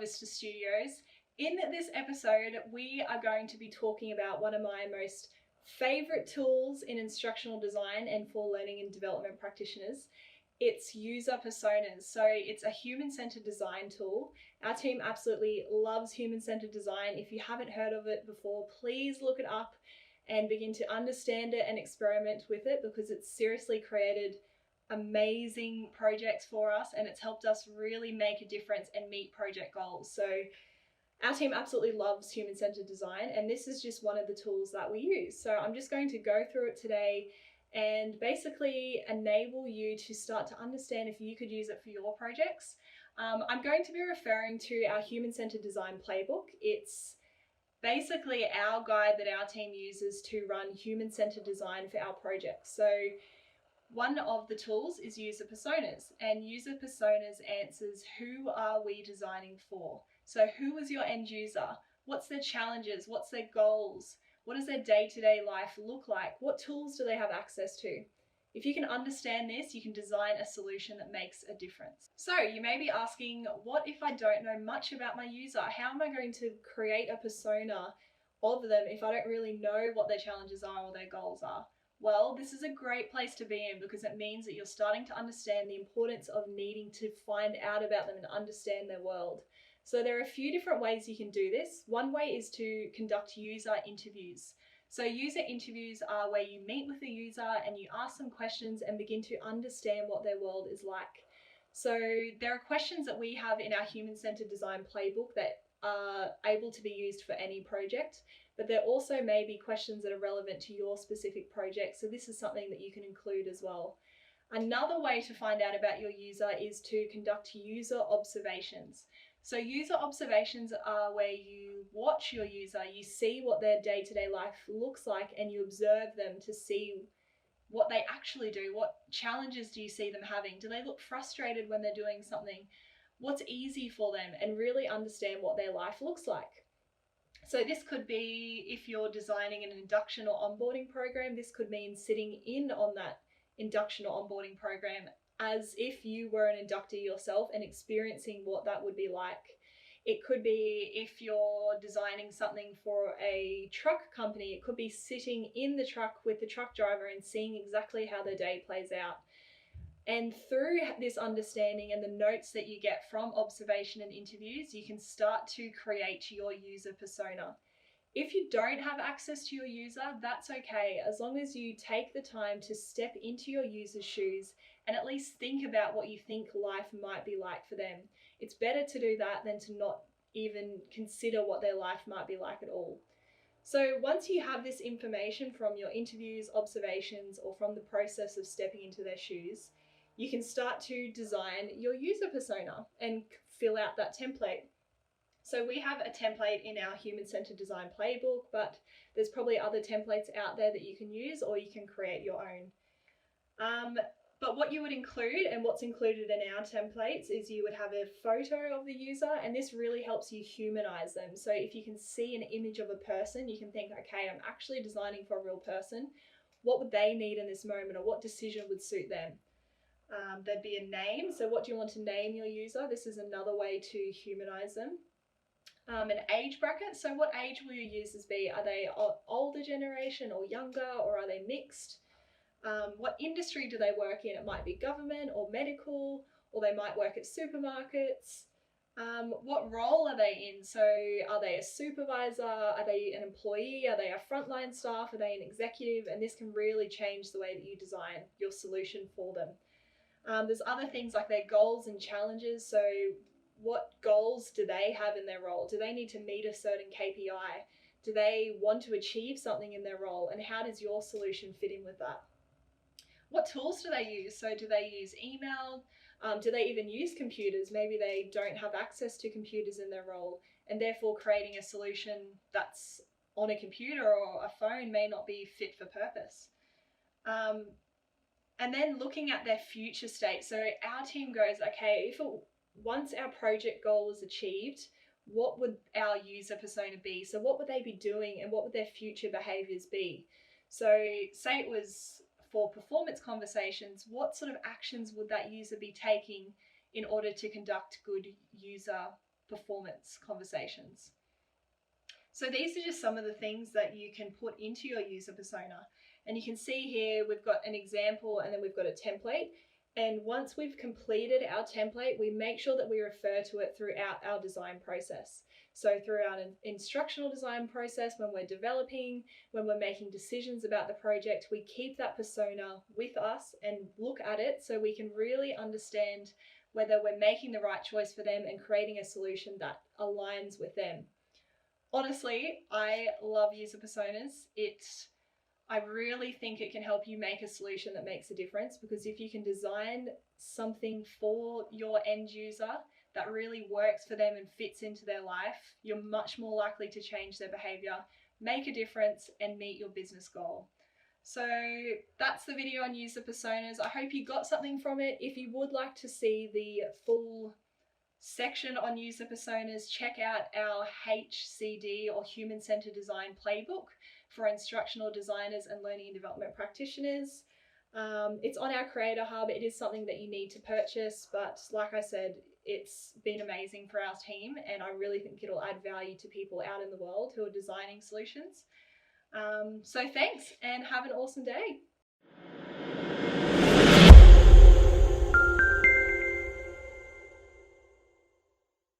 Belvista Studios. In this episode, we are going to be talking about one of my most favourite tools in instructional design and for learning and development practitioners. It's user personas. So it's a human-centered design tool. Our team absolutely loves human-centered design. If you haven't heard of it before, please look it up and begin to understand it and experiment with it, because it's seriously created amazing projects for us and it's helped us really make a difference and meet project goals. So our team absolutely loves human-centered design, and this is just one of the tools that we use. So I'm just going to go through it today and basically enable you to start to understand if you could use it for your projects. I'm going to be referring to our human-centered design playbook. It's basically our guide that our team uses to run human-centered design for our projects. So one of the tools is user personas, and user personas answers who are we designing for. So who is your end user? What's their challenges? What's their goals? What does their day-to-day life look like? What tools do they have access to? If you can understand this, you can design a solution that makes a difference. So you may be asking, what if I don't know much about my user? How am I going to create a persona of them if I don't really know what their challenges are or their goals are? Well, this is a great place to be in, because it means that you're starting to understand the importance of needing to find out about them and understand their world. So there are a few different ways you can do this. One way is to conduct user interviews. So user interviews are where you meet with the user and you ask them questions and begin to understand what their world is like. So there are questions that we have in our human-centered design playbook that are able to be used for any project, but there also may be questions that are relevant to your specific project. So this is something that you can include as well. Another way to find out about your user is to conduct user observations. So user observations are where you watch your user, you see what their day-to-day life looks like, and you observe them to see what they actually do. What challenges do you see them having? Do they look frustrated when they're doing something? What's easy for them? And really understand what their life looks like. So this could be, if you're designing an induction or onboarding program, this could mean sitting in on that induction or onboarding program as if you were an inductee yourself and experiencing what that would be like. It could be, if you're designing something for a truck company, it could be sitting in the truck with the truck driver and seeing exactly how their day plays out. And through this understanding and the notes that you get from observation and interviews, you can start to create your user persona. If you don't have access to your user, that's okay, as long as you take the time to step into your user's shoes and at least think about what you think life might be like for them. It's better to do that than to not even consider what their life might be like at all. So once you have this information from your interviews, observations, or from the process of stepping into their shoes, you can start to design your user persona and fill out that template. So we have a template in our human-centered design playbook, but there's probably other templates out there that you can use, or you can create your own. But what you would include, and what's included in our templates, is you would have a photo of the user, and this really helps you humanize them. So if you can see an image of a person, you can think, okay, I'm actually designing for a real person. What would they need in this moment, or what decision would suit them? There'd be a name. So what do you want to name your user? This is another way to humanize them. An age bracket. So what age will your users be? Are they older generation or younger, or are they mixed? What industry do they work in? It might be government or medical, or they might work at supermarkets. What role are they in? So are they a supervisor? Are they an employee? Are they a frontline staff? Are they an executive? And this can really change the way that you design your solution for them. There's other things like their goals and challenges. So what goals do they have in their role? Do they need to meet a certain KPI? Do they want to achieve something in their role? And how does your solution fit in with that? What tools do they use? So do they use email? Do they even use computers? Maybe they don't have access to computers in their role, and therefore creating a solution that's on a computer or a phone may not be fit for purpose. And then looking at their future state. So our team goes, okay, once our project goal is achieved, what would our user persona be? So what would they be doing, and what would their future behaviors be? So say it was for performance conversations, what sort of actions would that user be taking in order to conduct good user performance conversations. So these are just some of the things that you can put into your user persona. And you can see here, we've got an example and then we've got a template. And once we've completed our template, we make sure that we refer to it throughout our design process. So throughout an instructional design process, when we're developing, when we're making decisions about the project, we keep that persona with us and look at it so we can really understand whether we're making the right choice for them and creating a solution that aligns with them. Honestly, I love user personas. I really think it can help you make a solution that makes a difference, because if you can design something for your end user that really works for them and fits into their life, you're much more likely to change their behavior, make a difference, and meet your business goal. So that's the video on user personas. I hope you got something from it. If you would like to see the full section on user personas, check out our HCD or Human-Centered Design Playbook for instructional designers and learning and development practitioners. It's on our Creator Hub. It is something that you need to purchase, but like I said, it's been amazing for our team, and I really think it'll add value to people out in the world who are designing solutions. So thanks, and have an awesome day.